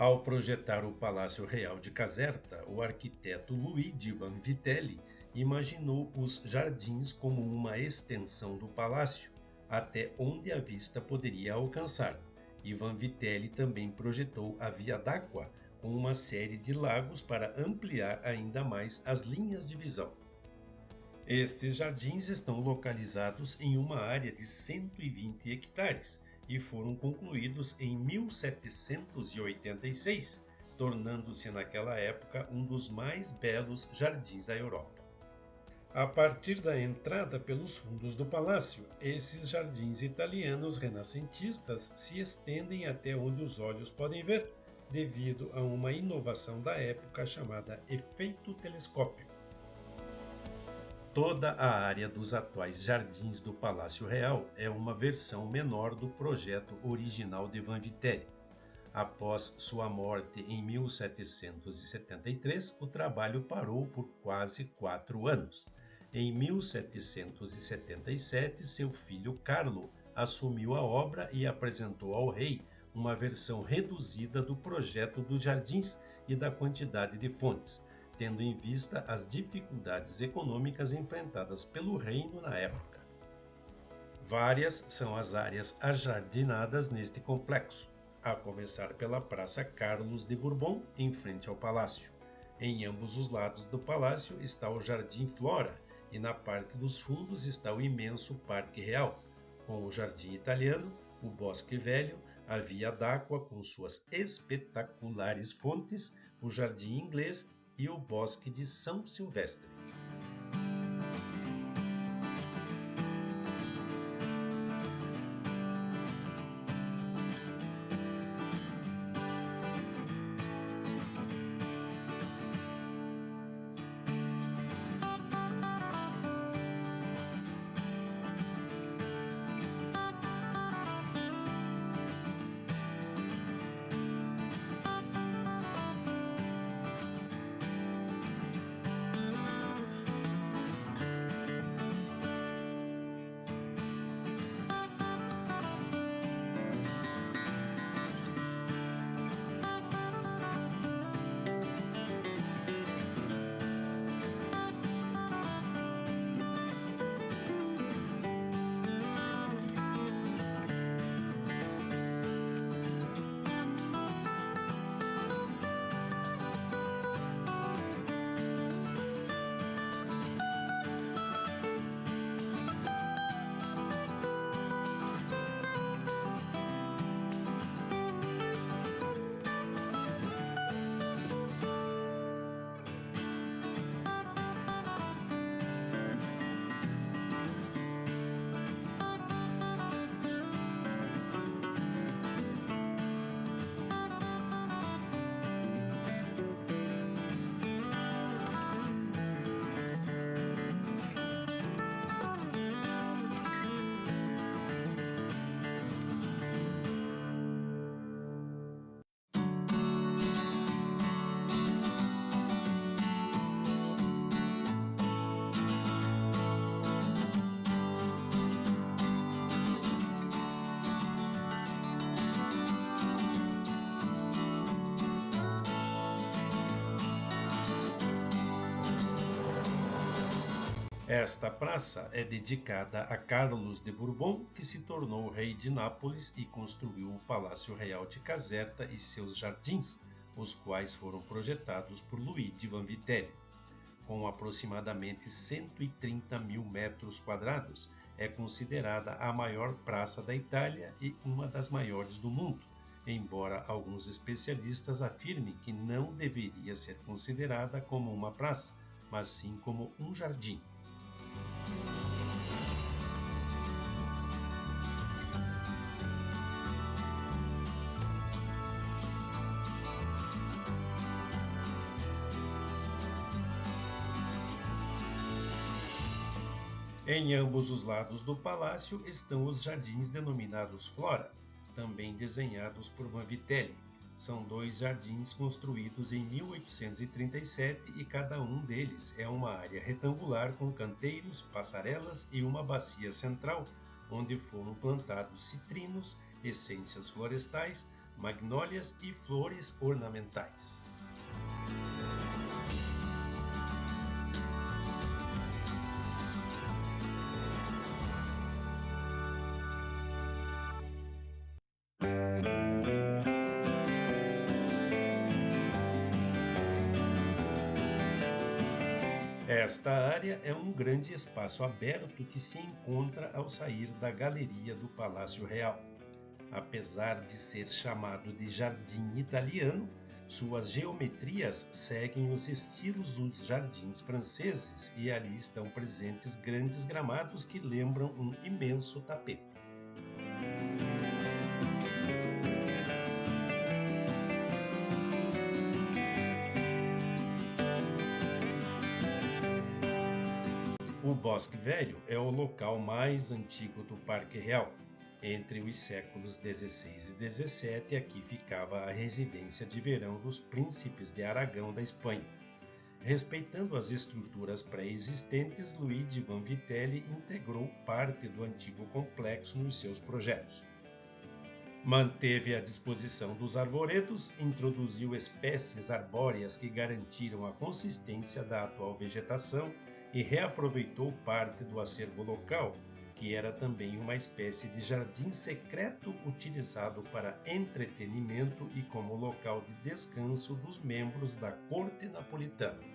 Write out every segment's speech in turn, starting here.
Ao projetar o Palácio Real de Caserta, o arquiteto Luigi Vanvitelli imaginou os jardins como uma extensão do palácio, até onde a vista poderia alcançar. E Vanvitelli também projetou a Via d'Acqua, com uma série de lagos para ampliar ainda mais as linhas de visão. Estes jardins estão localizados em uma área de 120 hectares e foram concluídos em 1786, tornando-se naquela época um dos mais belos jardins da Europa. A partir da entrada pelos fundos do palácio, esses jardins italianos renascentistas se estendem até onde os olhos podem ver, devido a uma inovação da época chamada efeito telescópio. Toda a área dos atuais jardins do Palácio Real é uma versão menor do projeto original de Vanvitelli. Após sua morte em 1773, o trabalho parou por quase 4 anos. Em 1777, seu filho Carlo assumiu a obra e apresentou ao rei uma versão reduzida do projeto dos jardins e da quantidade de fontes, tendo em vista as dificuldades econômicas enfrentadas pelo reino na época. Várias são as áreas ajardinadas neste complexo, a começar pela Praça Carlos de Bourbon, em frente ao palácio. Em ambos os lados do palácio está o Jardim Flora, e na parte dos fundos está o imenso Parque Real, com o Jardim Italiano, o Bosque Velho, a Via d'Acqua com suas espetaculares fontes, o Jardim Inglês e o Bosque de São Silvestre. Esta praça é dedicada a Carlos de Bourbon, que se tornou rei de Nápoles e construiu o Palácio Real de Caserta e seus jardins, os quais foram projetados por Luigi Vanvitelli. Com aproximadamente 130 mil metros quadrados, é considerada a maior praça da Itália e uma das maiores do mundo, embora alguns especialistas afirmem que não deveria ser considerada como uma praça, mas sim como um jardim. Em ambos os lados do palácio estão os jardins denominados Flora, também desenhados por Vanvitelli. São 2 jardins construídos em 1837 e cada um deles é uma área retangular com canteiros, passarelas e uma bacia central, onde foram plantados citrinos, essências florestais, magnólias e flores ornamentais. Esta área é um grande espaço aberto que se encontra ao sair da galeria do Palácio Real. Apesar de ser chamado de jardim italiano, suas geometrias seguem os estilos dos jardins franceses e ali estão presentes grandes gramados que lembram um imenso tapete. O Bosque Velho é o local mais antigo do Parque Real. Entre os séculos XVI e XVII, aqui ficava a residência de verão dos príncipes de Aragão da Espanha. Respeitando as estruturas pré-existentes, Luís de Vanvitelli integrou parte do antigo complexo nos seus projetos. Manteve a disposição dos arvoredos, introduziu espécies arbóreas que garantiram a consistência da atual vegetação e reaproveitou parte do acervo local, que era também uma espécie de jardim secreto utilizado para entretenimento e como local de descanso dos membros da corte napolitana.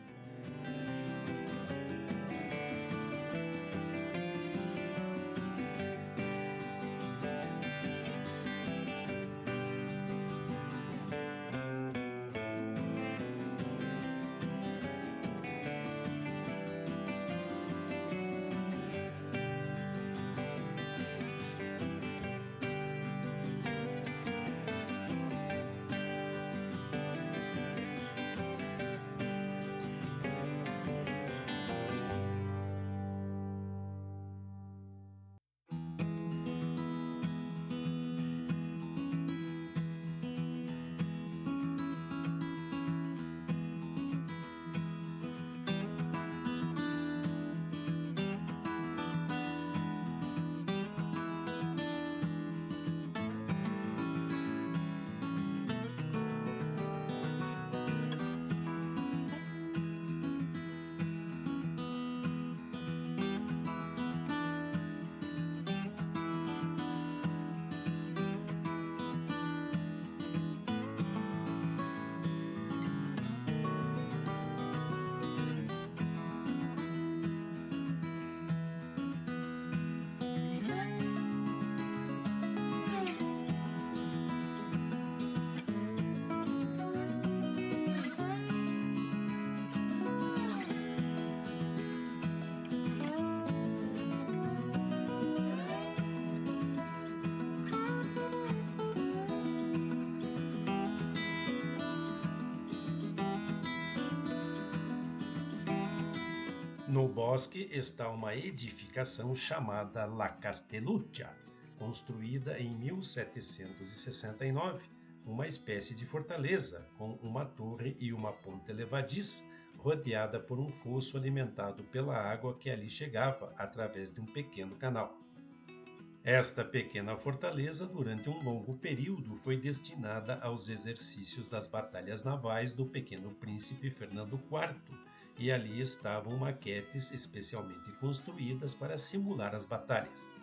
No bosque está uma edificação chamada La Castelluccia, construída em 1769, uma espécie de fortaleza com uma torre e uma ponte levadiça, rodeada por um fosso alimentado pela água que ali chegava através de um pequeno canal. Esta pequena fortaleza, durante um longo período, foi destinada aos exercícios das batalhas navais do Pequeno Príncipe Fernando IV, e ali estavam maquetes especialmente construídas para simular as batalhas.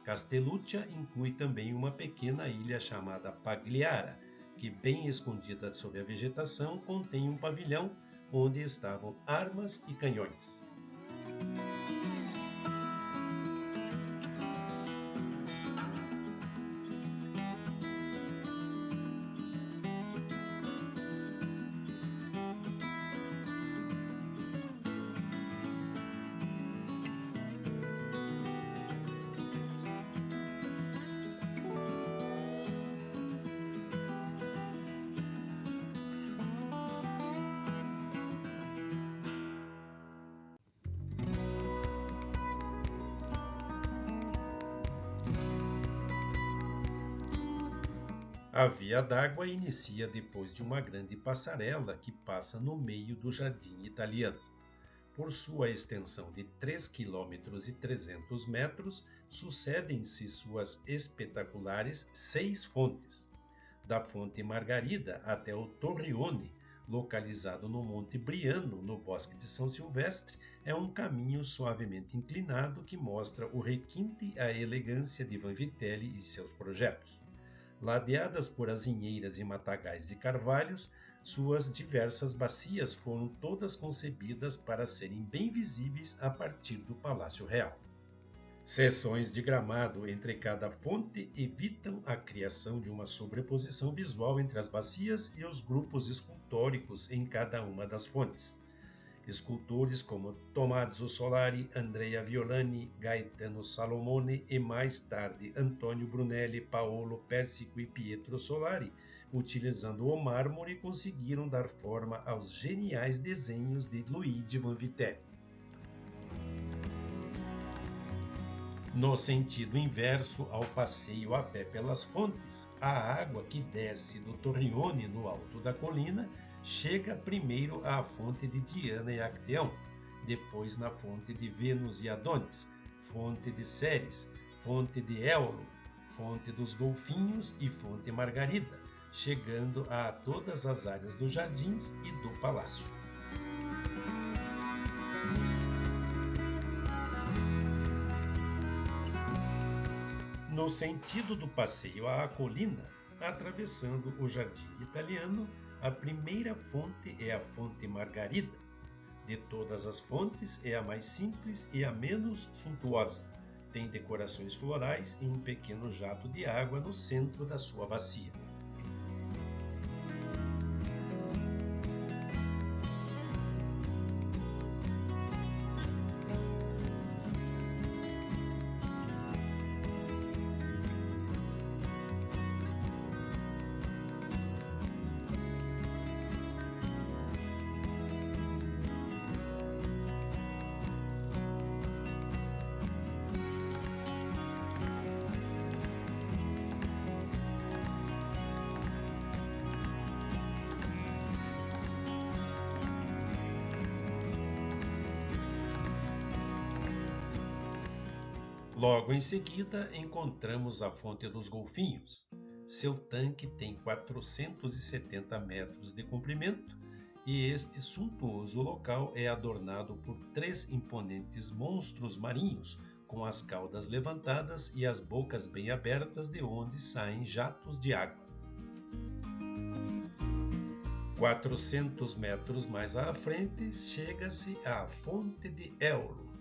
Castelluccia inclui também uma pequena ilha chamada Pagliara, que, bem escondida sob a vegetação, contém um pavilhão onde estavam armas e canhões. A via d'água inicia depois de uma grande passarela que passa no meio do jardim italiano. Por sua extensão de 3,3 km, sucedem-se suas espetaculares 6 fontes. Da Fonte Margarida até o Torrione, localizado no Monte Briano, no Bosque de São Silvestre, é um caminho suavemente inclinado que mostra o requinte e a elegância de Vanvitelli e seus projetos. Ladeadas por azinheiras e matagais de carvalhos, suas diversas bacias foram todas concebidas para serem bem visíveis a partir do Palácio Real. Seções de gramado entre cada fonte evitam a criação de uma sobreposição visual entre as bacias e os grupos escultóricos em cada uma das fontes. Escultores como Tommaso Solari, Andrea Violani, Gaetano Salomone e mais tarde Antonio Brunelli, Paolo Persico e Pietro Solari, utilizando o mármore, conseguiram dar forma aos geniais desenhos de Luigi Vanvitelli. No sentido inverso ao passeio a pé pelas fontes, a água que desce do Torrione no alto da colina chega primeiro à fonte de Diana e Acteão, depois na fonte de Vênus e Adonis, fonte de Ceres, fonte de Éolo, fonte dos Golfinhos e fonte Margarida, chegando a todas as áreas dos jardins e do palácio. No sentido do passeio à colina, atravessando o Jardim Italiano, a primeira fonte é a Fonte Margarida. De todas as fontes, é a mais simples e a menos suntuosa. Tem decorações florais e um pequeno jato de água no centro da sua bacia. Logo em seguida, encontramos a Fonte dos Golfinhos. Seu tanque tem 470 metros de comprimento e este suntuoso local é adornado por 3 imponentes monstros marinhos, com as caudas levantadas e as bocas bem abertas de onde saem jatos de água. 400 metros mais à frente, chega-se à Fonte de Éolo.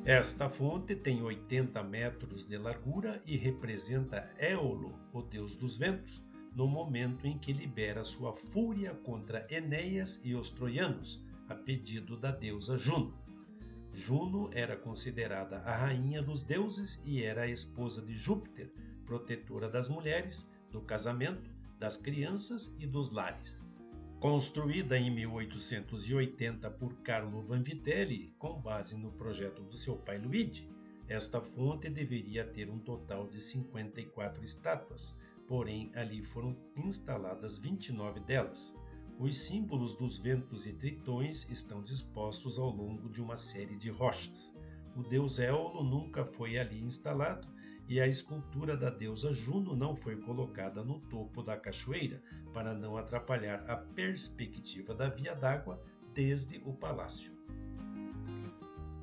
Esta fonte tem 80 metros de largura e representa Éolo, o deus dos ventos, no momento em que libera sua fúria contra Enéas e os troianos, a pedido da deusa Juno. Juno era considerada a rainha dos deuses e era a esposa de Júpiter, protetora das mulheres, do casamento, das crianças e dos lares. Construída em 1880 por Carlo Vanvitelli, com base no projeto do seu pai Luigi, esta fonte deveria ter um total de 54 estátuas, porém ali foram instaladas 29 delas. Os símbolos dos ventos e tritões estão dispostos ao longo de uma série de rochas. O deus Éolo nunca foi ali instalado e a escultura da deusa Juno não foi colocada no topo da cachoeira para não atrapalhar a perspectiva da via d'água desde o palácio.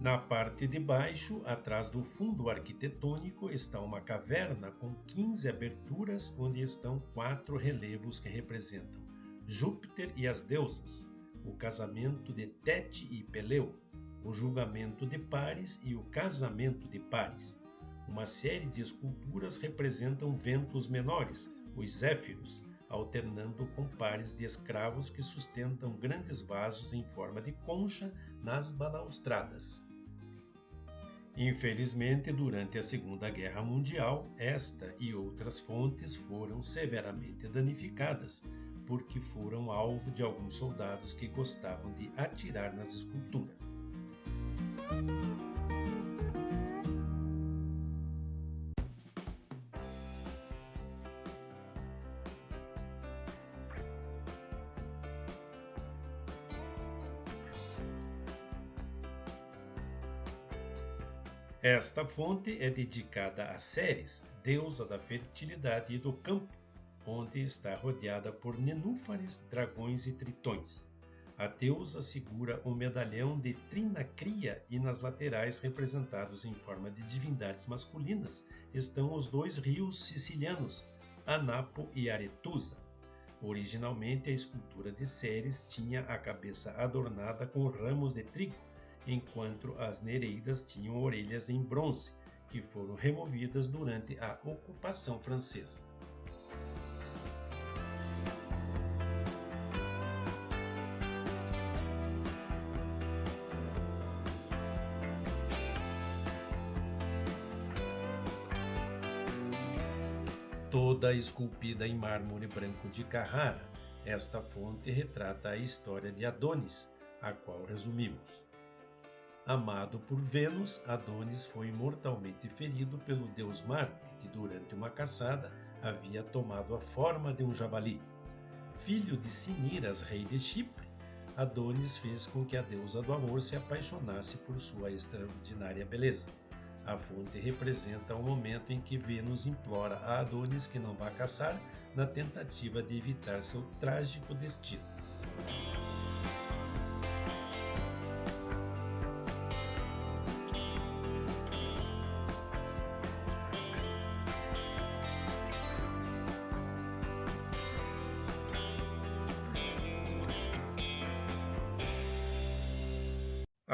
Na parte de baixo, atrás do fundo arquitetônico, está uma caverna com 15 aberturas onde estão 4 relevos que representam Júpiter e as deusas, o casamento de Tete e Peleu, o julgamento de Paris e o casamento de Paris. Uma série de esculturas representam ventos menores, os zéfiros, alternando com pares de escravos que sustentam grandes vasos em forma de concha nas balaustradas. Infelizmente, durante a Segunda Guerra Mundial, esta e outras fontes foram severamente danificadas, porque foram alvo de alguns soldados que gostavam de atirar nas esculturas. Esta fonte é dedicada a Ceres, deusa da fertilidade e do campo, onde está rodeada por nenúfares, dragões e tritões. A deusa segura um medalhão de trinacria e nas laterais, representados em forma de divindades masculinas, estão os dois rios sicilianos, Anapo e Aretusa. Originalmente, a escultura de Ceres tinha a cabeça adornada com ramos de trigo, enquanto as nereidas tinham orelhas em bronze, que foram removidas durante a ocupação francesa. Toda esculpida em mármore branco de Carrara, esta fonte retrata a história de Adonis, a qual resumimos. Amado por Vênus, Adonis foi mortalmente ferido pelo deus Marte, que durante uma caçada havia tomado a forma de um javali. Filho de Cinyras, rei de Chipre, Adonis fez com que a deusa do amor se apaixonasse por sua extraordinária beleza. A fonte representa o momento em que Vênus implora a Adonis que não vá caçar, na tentativa de evitar seu trágico destino.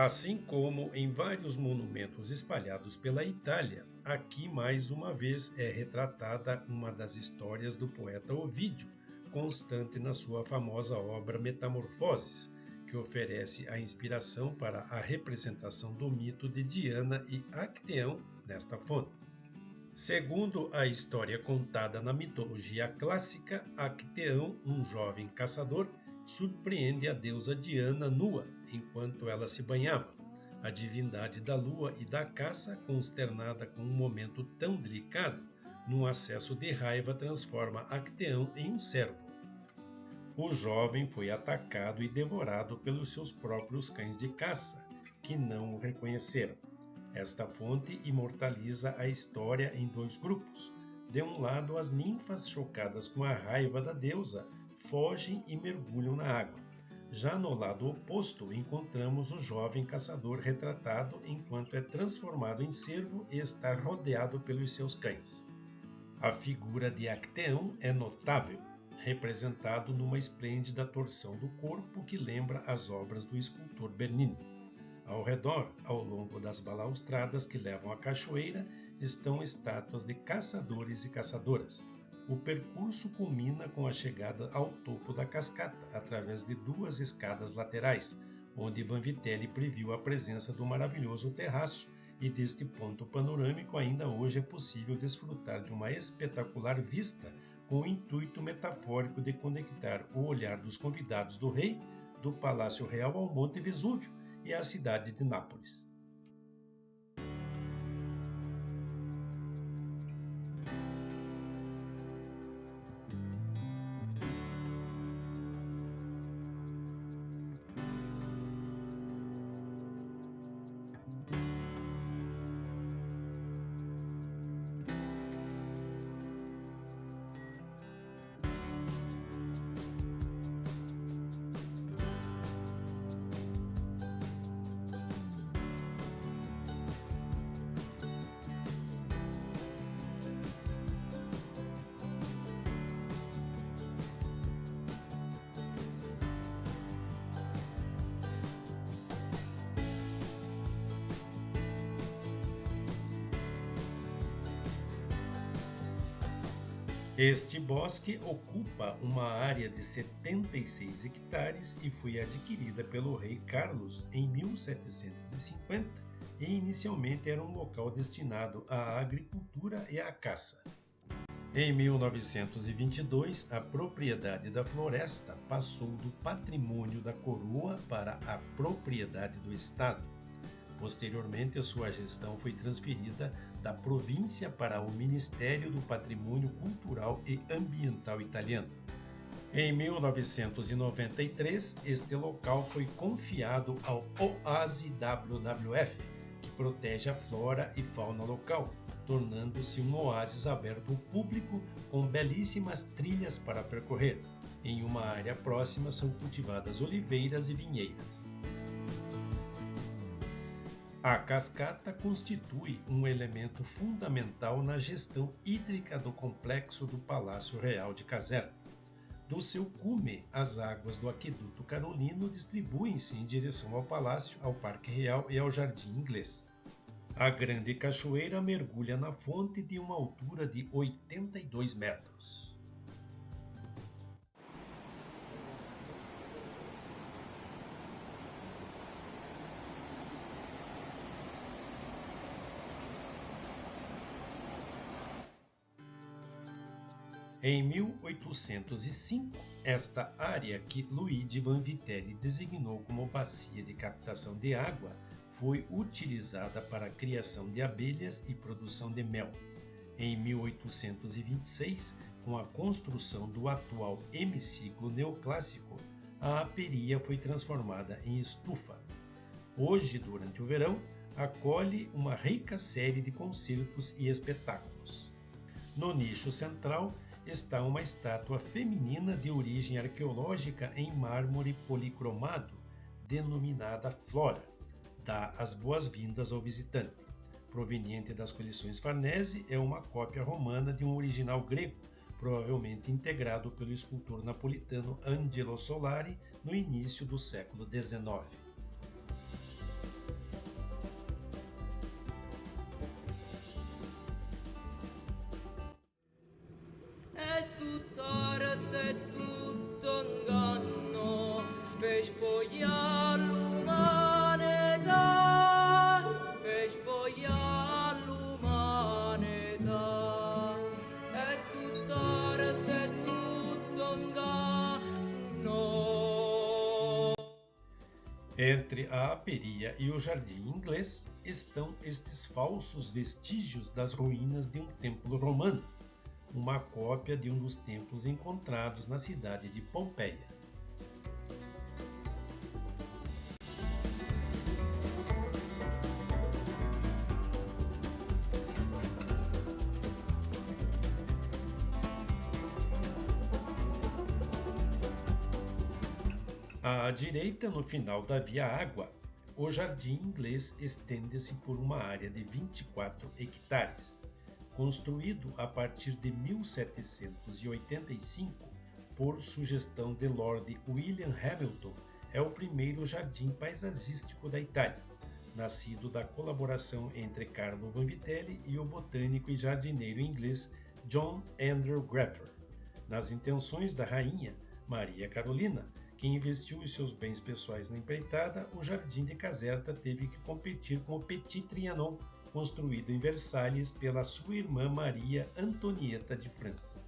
Assim como em vários monumentos espalhados pela Itália, aqui mais uma vez é retratada uma das histórias do poeta Ovídio, constante na sua famosa obra Metamorfoses, que oferece a inspiração para a representação do mito de Diana e Acteão nesta fonte. Segundo a história contada na mitologia clássica, Acteão, um jovem caçador, surpreende a deusa Diana nua enquanto ela se banhava. A divindade da lua e da caça, consternada com um momento tão delicado, num acesso de raiva transforma Acteão em um servo. O jovem foi atacado e devorado pelos seus próprios cães de caça, que não o reconheceram. Esta fonte imortaliza a história em dois grupos. De um lado, as ninfas, chocadas com a raiva da deusa, fogem e mergulham na água. Já no lado oposto, encontramos o jovem caçador retratado enquanto é transformado em cervo e está rodeado pelos seus cães. A figura de Acteão é notável, representado numa esplêndida torção do corpo que lembra as obras do escultor Bernini. Ao redor, ao longo das balaustradas que levam à cachoeira, estão estátuas de caçadores e caçadoras. O percurso culmina com a chegada ao topo da cascata, através de duas escadas laterais, onde Vanvitelli previu a presença do maravilhoso terraço, e deste ponto panorâmico ainda hoje é possível desfrutar de uma espetacular vista com o intuito metafórico de conectar o olhar dos convidados do rei, do Palácio Real ao Monte Vesúvio e à cidade de Nápoles. Este bosque ocupa uma área de 76 hectares e foi adquirida pelo rei Carlos em 1750 e inicialmente era um local destinado à agricultura e à caça. Em 1922, a propriedade da floresta passou do patrimônio da coroa para a propriedade do Estado. Posteriormente, a sua gestão foi transferida da província para o Ministério do Patrimônio Cultural e Ambiental italiano. Em 1993, este local foi confiado ao OASI WWF, que protege a flora e fauna local, tornando-se um oásis aberto ao público com belíssimas trilhas para percorrer. Em uma área próxima são cultivadas oliveiras e vinheiras. A cascata constitui um elemento fundamental na gestão hídrica do complexo do Palácio Real de Caserta. Do seu cume, as águas do Aqueduto Carolino distribuem-se em direção ao Palácio, ao Parque Real e ao Jardim Inglês. A Grande Cachoeira mergulha na fonte de uma altura de 82 metros. Em 1805, esta área que Luigi Vanvitelli designou como bacia de captação de água foi utilizada para a criação de abelhas e produção de mel. Em 1826, com a construção do atual hemiciclo neoclássico, a aperia foi transformada em estufa. Hoje, durante o verão, acolhe uma rica série de concertos e espetáculos. No nicho central está uma estátua feminina de origem arqueológica em mármore policromado, denominada Flora. Dá as boas-vindas ao visitante. Proveniente das coleções Farnese, é uma cópia romana de um original grego, provavelmente integrado pelo escultor napolitano Angelo Solari no início do século XIX. È tutto arte, è tutto inganno per spogliare l'umanità, per spogliare l'umanità. È tutto arte, è tutto inganno. Entre a aperia e o Jardim Inglês estão estes falsos vestígios das ruínas de um templo romano, uma cópia de um dos templos encontrados na cidade de Pompeia. À direita, no final da Via Água, o Jardim Inglês estende-se por uma área de 24 hectares. Construído a partir de 1785 por sugestão de Lord William Hamilton, é o primeiro jardim paisagístico da Itália, nascido da colaboração entre Carlo Vanvitelli e o botânico e jardineiro inglês John Andrew Graffer. Nas intenções da rainha Maria Carolina, que investiu os seus bens pessoais na empreitada, o Jardim de Caserta teve que competir com o Petit Trianon, construído em Versalhes pela sua irmã Maria Antonieta de França.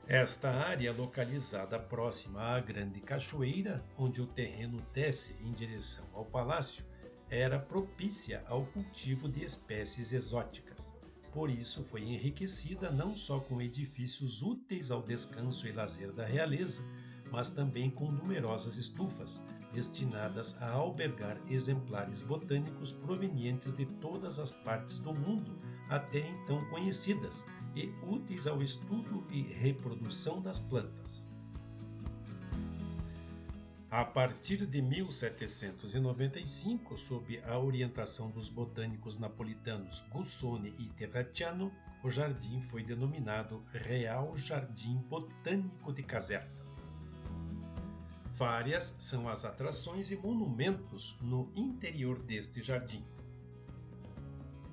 Esta área, localizada próxima à Grande Cachoeira, onde o terreno desce em direção ao palácio, era propícia ao cultivo de espécies exóticas. Por isso foi enriquecida não só com edifícios úteis ao descanso e lazer da realeza, mas também com numerosas estufas, destinadas a albergar exemplares botânicos provenientes de todas as partes do mundo até então conhecidas e úteis ao estudo e reprodução das plantas. A partir de 1795, sob a orientação dos botânicos napolitanos Gussoni e Terracciano, o jardim foi denominado Real Jardim Botânico de Caserta. Várias são as atrações e monumentos no interior deste jardim.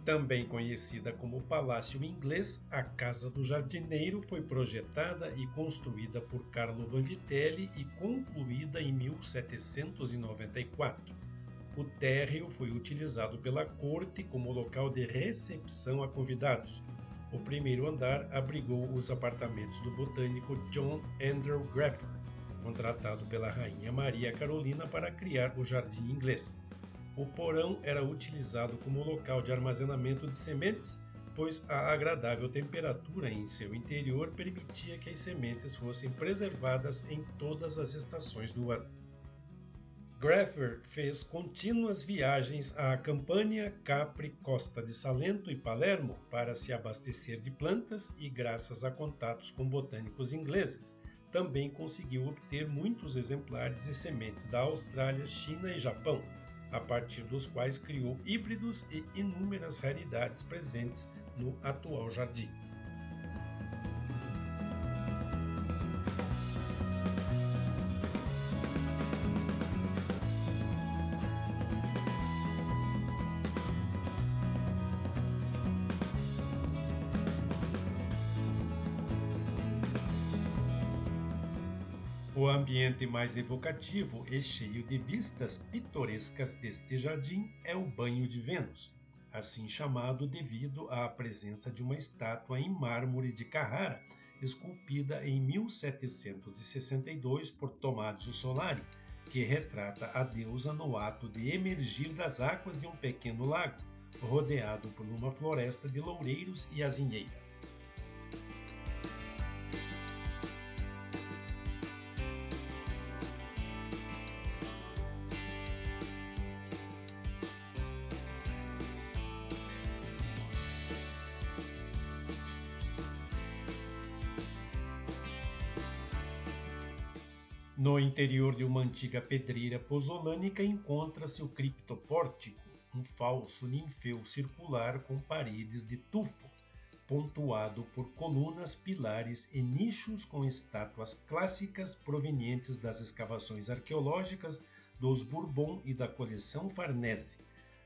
Também conhecida como Palácio Inglês, a Casa do Jardineiro foi projetada e construída por Carlo Vanvitelli e concluída em 1794. O térreo foi utilizado pela corte como local de recepção a convidados. O primeiro andar abrigou os apartamentos do botânico John Andrew Graffer, contratado pela rainha Maria Carolina para criar o Jardim Inglês. O porão era utilizado como local de armazenamento de sementes, pois a agradável temperatura em seu interior permitia que as sementes fossem preservadas em todas as estações do ano. Greffer fez contínuas viagens à Campânia, Capri, Costa de Salento e Palermo para se abastecer de plantas e, graças a contatos com botânicos ingleses, também conseguiu obter muitos exemplares e sementes da Austrália, China e Japão, a partir dos quais criou híbridos e inúmeras raridades presentes no atual jardim. O ambiente mais evocativo e cheio de vistas pitorescas deste jardim é o Banho de Vênus, assim chamado devido à presença de uma estátua em mármore de Carrara, esculpida em 1762 por Tommaso Solari, que retrata a deusa no ato de emergir das águas de um pequeno lago, rodeado por uma floresta de loureiros e azinheiras. No interior de uma antiga pedreira pozolânica encontra-se o criptopórtico, um falso ninfeu circular com paredes de tufo, pontuado por colunas, pilares e nichos com estátuas clássicas provenientes das escavações arqueológicas dos Bourbon e da coleção Farnese.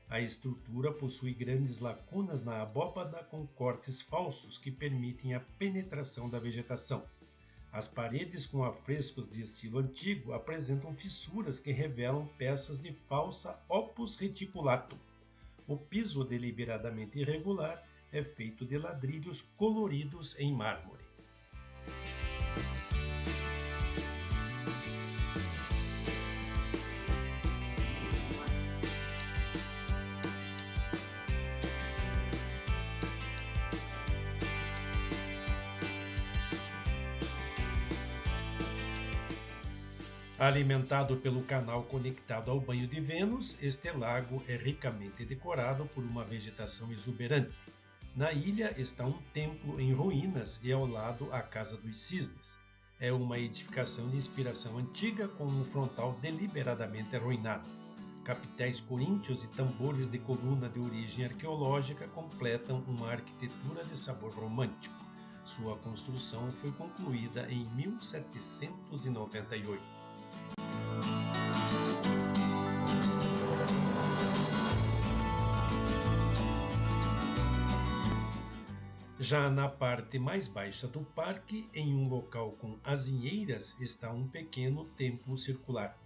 A estrutura possui grandes lacunas na abóbada com cortes falsos que permitem a penetração da vegetação. As paredes com afrescos de estilo antigo apresentam fissuras que revelam peças de falsa opus reticulatum. O piso, deliberadamente irregular, é feito de ladrilhos coloridos em mármore. Alimentado pelo canal conectado ao Banho de Vênus, este lago é ricamente decorado por uma vegetação exuberante. Na ilha está um templo em ruínas e ao lado a Casa dos Cisnes. É uma edificação de inspiração antiga com um frontal deliberadamente arruinado. Capitéis coríntios e tambores de coluna de origem arqueológica completam uma arquitetura de sabor romântico. Sua construção foi concluída em 1798. Já na parte mais baixa do parque, em um local com azinheiras, está um pequeno templo circular.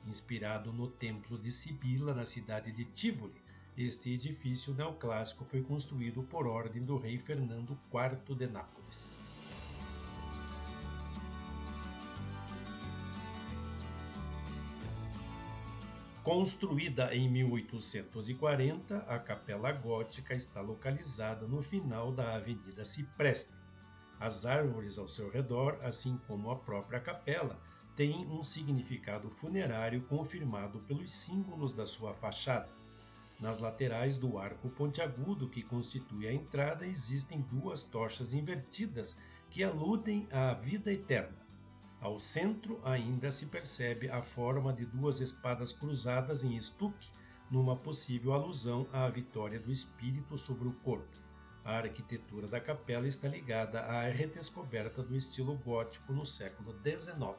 Inspirado no Templo de Sibila, na cidade de Tivoli, este edifício neoclássico foi construído por ordem do rei Fernando IV de Nápoles. Construída em 1840, a Capela Gótica está localizada no final da Avenida Cipreste. As árvores ao seu redor, assim como a própria capela, têm um significado funerário confirmado pelos símbolos da sua fachada. Nas laterais do arco pontiagudo que constitui a entrada existem duas tochas invertidas que aludem à vida eterna. Ao centro ainda se percebe a forma de duas espadas cruzadas em estuque, numa possível alusão à vitória do espírito sobre o corpo. A arquitetura da capela está ligada à redescoberta do estilo gótico no século XIX.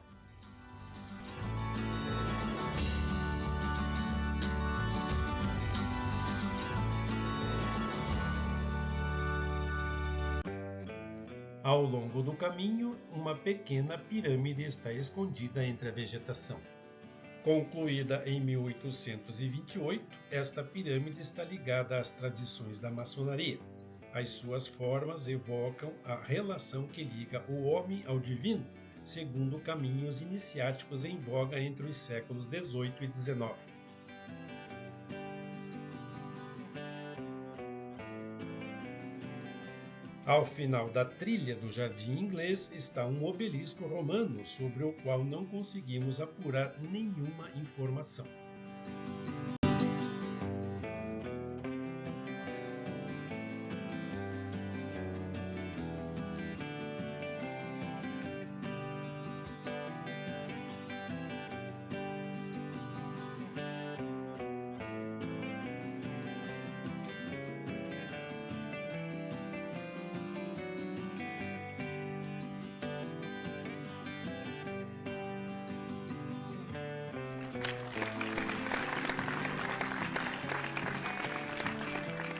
Ao longo do caminho, uma pequena pirâmide está escondida entre a vegetação. Concluída em 1828, esta pirâmide está ligada às tradições da maçonaria. As suas formas evocam a relação que liga o homem ao divino, segundo caminhos iniciáticos em voga entre os séculos XVIII e XIX. Ao final da trilha do Jardim Inglês está um obelisco romano sobre o qual não conseguimos apurar nenhuma informação.